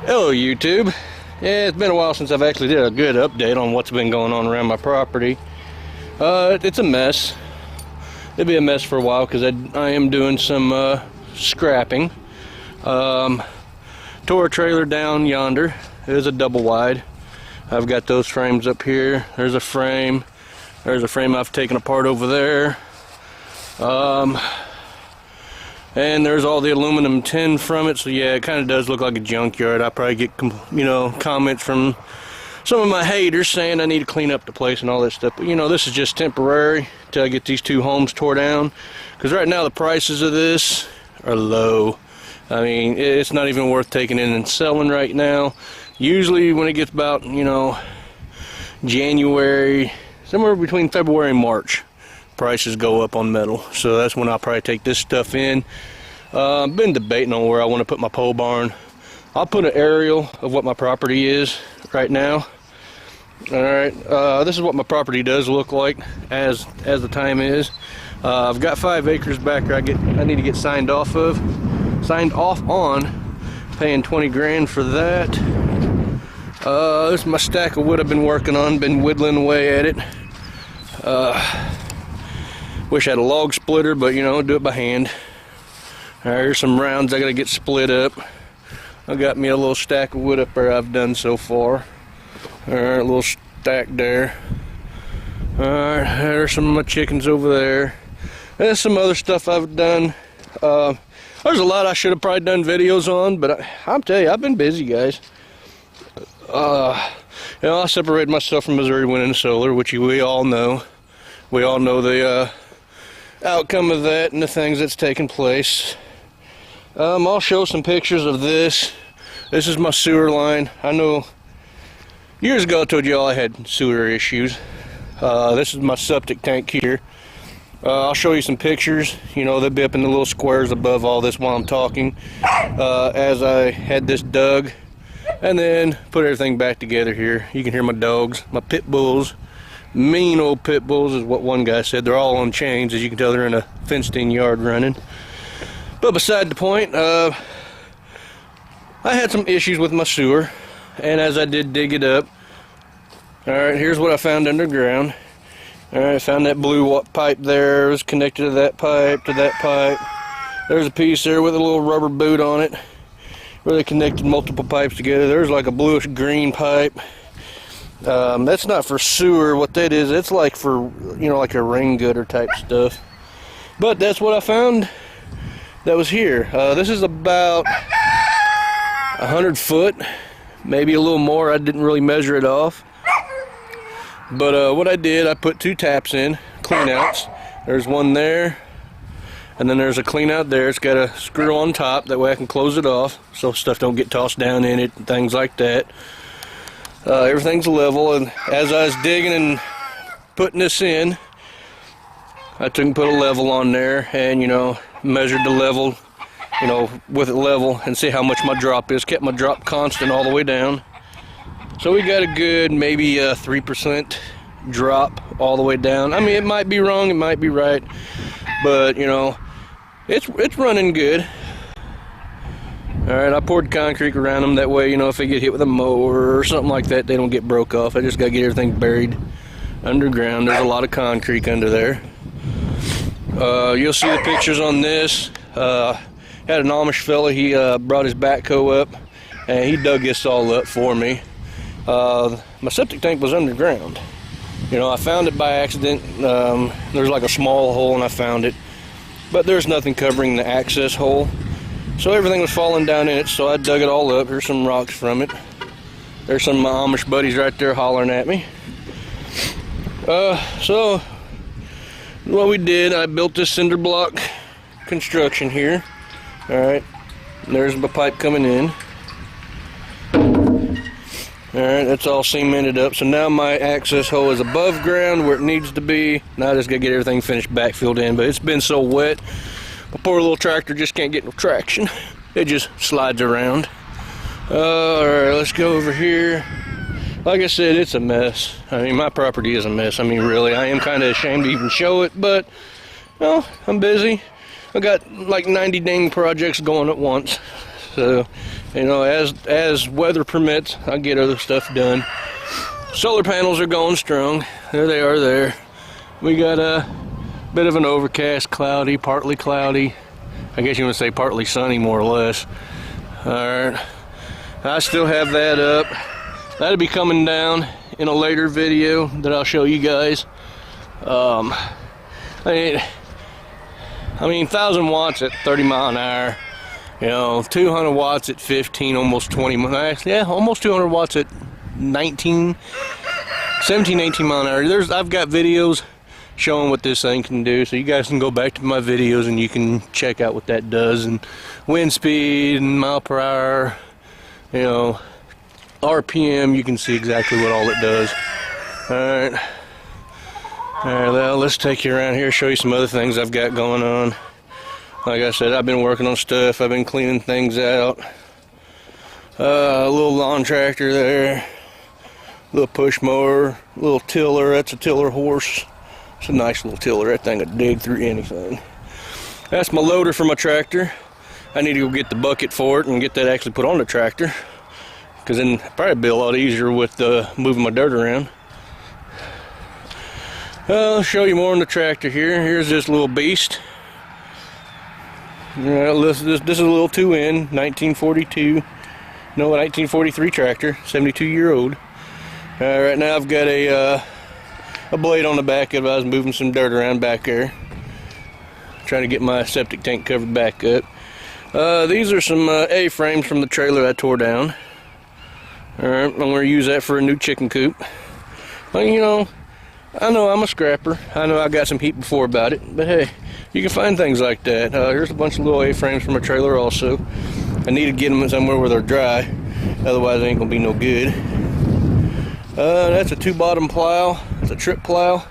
Hello YouTube. Yeah, it's been a while since I've actually did a good update on what's been going on around my property. It's a mess. It'll be a mess for a while because I am doing some scrapping. Tore a trailer down yonder. It is a double wide. I've got those frames up here. There's a frame. There's a frame I've taken apart over there. And there's all the aluminum tin from it, so yeah, it kind of does look like a junkyard. I probably get, comments from some of my haters saying I need to clean up the place and all that stuff. But this is just temporary till I get these two homes tore down. Because right now the prices of this are low. I mean, it's not even worth taking in and selling right now. Usually when it gets about, January, somewhere between February and March, prices go up on metal, so that's when I'll probably take this stuff in. I've been debating on where I want to put my pole barn. I'll put an aerial of what my property is right now. Alright, this is what my property does look like as the time is. I've got 5 acres back there I need to get signed off on, paying 20 grand for that. This is my stack of wood I've been working on, been whittling away at it. Wish I had a log splitter, but do it by hand. Here's some rounds I gotta get split up. I got me a little stack of wood up there I've done so far. Alright, a little stack there. Alright, there's some of my chickens over there. There's some other stuff I've done. There's a lot I should have probably done videos on, but I'll tell you, I've been busy, guys. I separated myself from Missouri Wind and Solar, which we all know. We all know the outcome of that and the things that's taken place. I'll show some pictures of this. This is my sewer line. I know years ago I told you all I had sewer issues. This is my septic tank here. I'll show you some pictures. They'll be up in the little squares above all this while I'm talking. As I had this dug and then put everything back together here. You can hear my dogs, my pit bulls. Mean old pit bulls is what one guy said. They're all on chains. As you can tell, they're in a fenced-in yard running. But beside the point, I had some issues with my sewer, and as I did dig it up, alright, here's what I found underground. Alright, I found that blue pipe there. It was connected to that pipe, There's a piece there with a little rubber boot on it where they connected multiple pipes together. There's like a bluish green pipe. That's not for sewer. What that is, it's like for, like a rain gutter type stuff. But that's what I found that was here. This is about 100 foot, maybe a little more. I didn't really measure it off. But what I did, I put 2 taps in, clean outs. There's one there, and then there's a clean out there. It's got a screw on top, that way I can close it off so stuff don't get tossed down in it and things like that. Everything's level, and as I was digging and putting this in, I took and put a level on there and measured the level, with it level, and see how much my drop is. Kept my drop constant all the way down, so we got a good maybe 3% drop all the way down. I mean, it might be wrong, it might be right, but it's running good. Alright, I poured concrete around them, that way, if they get hit with a mower or something like that, they don't get broke off. I just got to get everything buried underground. There's a lot of concrete under there. You'll see the pictures on this. Had an Amish fella, he brought his backhoe up, and he dug this all up for me. My septic tank was underground. I found it by accident. There's like a small hole, and I found it. But there's nothing covering the access hole. So everything was falling down in it, so I dug it all up. Here's some rocks from it. There's some of my Amish buddies right there hollering at me. So what we did, I built this cinder block construction here. Alright, there's my pipe coming in. Alright, that's all cemented up. So now my access hole is above ground where it needs to be. Now I just gotta get everything finished backfilled in, but it's been so wet. My poor little tractor just can't get no traction. It just slides around. Alright, let's go over here. Like I said, it's a mess. I mean, my property is a mess. I mean, really, I am kind of ashamed to even show it, but, I'm busy. I got like 90 dang projects going at once. So You know, as weather permits, I'll get other stuff done. Solar panels are going strong. There they are there. We got a bit of an overcast, cloudy, partly cloudy. I guess you want to say partly sunny, more or less. Alright. I still have that up. That'll be coming down in a later video that I'll show you guys. I mean 1,000 watts at 30 mile an hour. You know, 200 watts at 15, almost 20 miles. Yeah, almost 200 watts at 17, 18 mile an hour. I've got videos showing what this thing can do, so you guys can go back to my videos and you can check out what that does, and wind speed and mile per hour, you know, RPM. You can see exactly what all it does. Alright, well, let's take you around here, show you some other things I've got going on. Like I said, I've been working on stuff. I've been cleaning things out. A little lawn tractor there, little push mower, little tiller. That's a tiller horse. It's a nice little tiller. That thing would dig through anything. That's my loader for my tractor. I need to go get the bucket for it and get that actually put on the tractor, because then it'd probably be a lot easier with moving my dirt around. I'll show you more on the tractor here. Here's this little beast. This is a little 2N 1942. No, 1943 tractor, 72-year-old. Right now I've got a blade on the back of it. I was moving some dirt around back there, trying to get my septic tank covered back up. These are some A-frames from the trailer I tore down. Alright, I'm going to use that for a new chicken coop. Well, you know, I know I'm a scrapper. I know I got some heat before about it, but hey, you can find things like that. Here's a bunch of little A-frames from a trailer also. I need to get them somewhere where they're dry, otherwise they ain't going to be no good. That's a 2-bottom plow. It's a trip plow.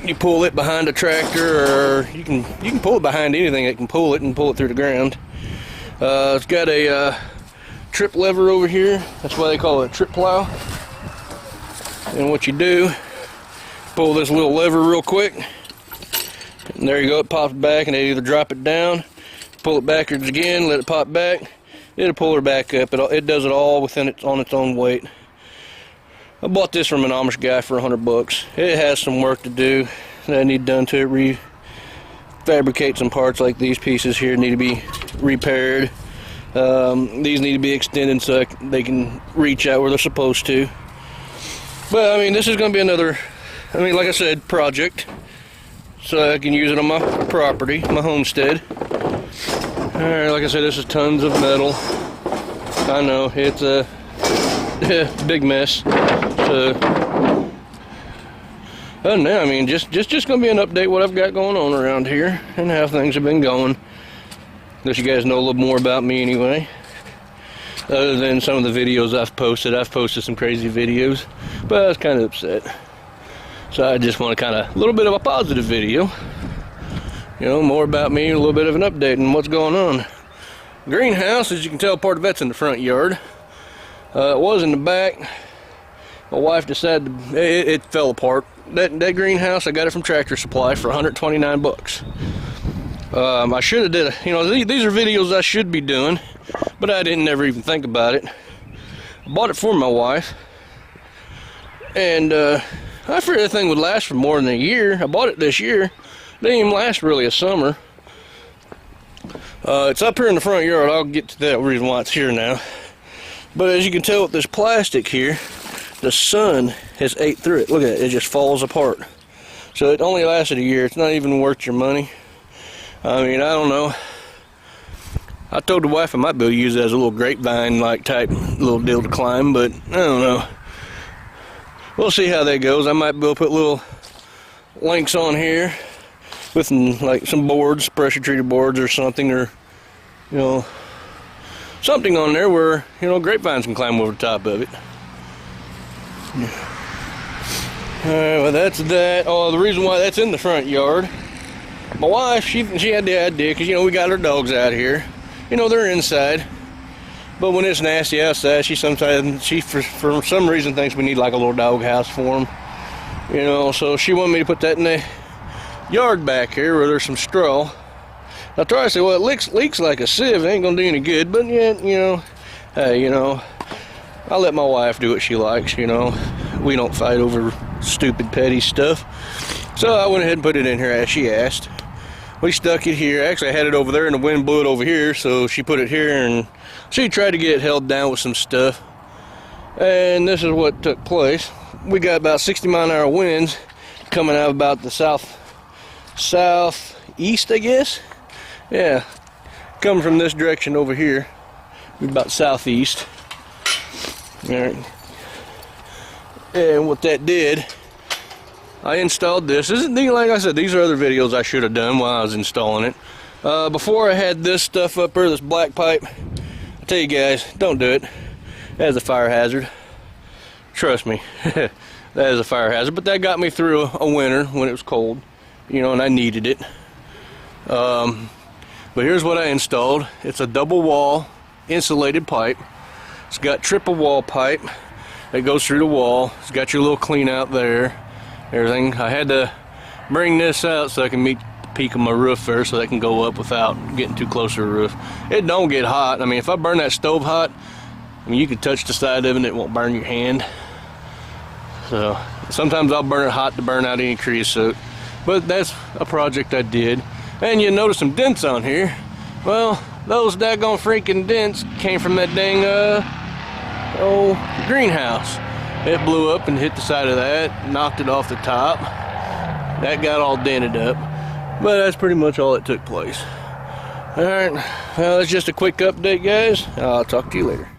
You pull it behind a tractor, or you can pull it behind anything that can pull it and pull it through the ground. It's got a trip lever over here. That's why they call it a trip plow. And what you do, pull this little lever real quick, and there you go, it pops back, and they either drop it down, pull it backwards again, let it pop back, it'll pull her back up. It does it all on its own weight. I bought this from an Amish guy for $100. It has some work to do that I need done to it. Refabricate some parts like these pieces here need to be repaired. These need to be extended so they can reach out where they're supposed to. But I mean, this is going to be another, like I said, project, so I can use it on my property, my homestead. Alright, like I said, this is tons of metal. I know, it's a big mess. So, other than that, I mean, just going to be an update what I've got going on around here and how things have been going. Let you guys know a little more about me anyway. Other than some of the videos I've posted some crazy videos, but I was kind of upset. So I just want to a little bit of a positive video. You know, more about me, a little bit of an update on what's going on. Greenhouse, as you can tell, part of that's in the front yard. It was in the back. My wife decided it fell apart. That greenhouse, I got it from Tractor Supply for 129 bucks. I should have did these are videos I should be doing, but I didn't ever even think about it. I bought it for my wife, and I figured that thing would last for more than a year. I bought it this year. It didn't even last really a summer. It's up here in the front yard. I'll get to that reason why it's here now. But as you can tell with this plastic here, the sun has ate through it. Look at it, it just falls apart. So it only lasted a year. It's not even worth your money. I mean, I don't know. I told the wife I might be able to use it as a little grapevine like type little deal to climb, but I don't know. We'll see how that goes. I might be able to put little links on here with some boards, pressure treated boards or something, or something on there where grapevines can climb over the top of it. Alright, well that's that. Oh, the reason why that's in the front yard, my wife, she had the idea, because we got our dogs out here. They're inside, but when it's nasty outside, she for some reason thinks we need like a little dog house for them. So she wanted me to put that in the yard back here where there's some straw, I tried to say, well, it leaks like a sieve. It ain't gonna do any good. But yeah, you know, hey, you know, I let my wife do what she likes. You know, we don't fight over stupid petty stuff. So I went ahead and put it in here as she asked. We stuck it here. Actually, I had it over there and the wind blew it over here, so she put it here and she tried to get it held down with some stuff. And this is what took place. We got about 60-mile-an-hour winds coming out about the southeast, I guess. Yeah, coming from this direction over here, about southeast. All right. And what that did, I installed this. Like I said, these are other videos I should have done while I was installing it. Before I had this stuff up here, this black pipe, I tell you guys, don't do it. That is a fire hazard. Trust me, that is a fire hazard. But that got me through a winter when it was cold, you know, and I needed it. But here's what I installed. It's a double wall insulated pipe. It's got triple wall pipe that goes through the wall. It's got your little clean out there. Everything. I had to bring this out so I can meet the peak of my roof first, so that can go up without getting too close to the roof. It don't get hot. I mean, if I burn that stove hot, I mean, you can touch the side of it and it won't burn your hand. So sometimes I'll burn it hot to burn out any creosote. But that's a project I did. And you notice some dents on here. Well, those daggone freaking dents came from that dang old greenhouse. It blew up and hit the side of that, knocked it off the top. That got all dented up. But that's pretty much all that took place. Alright, well, that's just a quick update, guys. I'll talk to you later.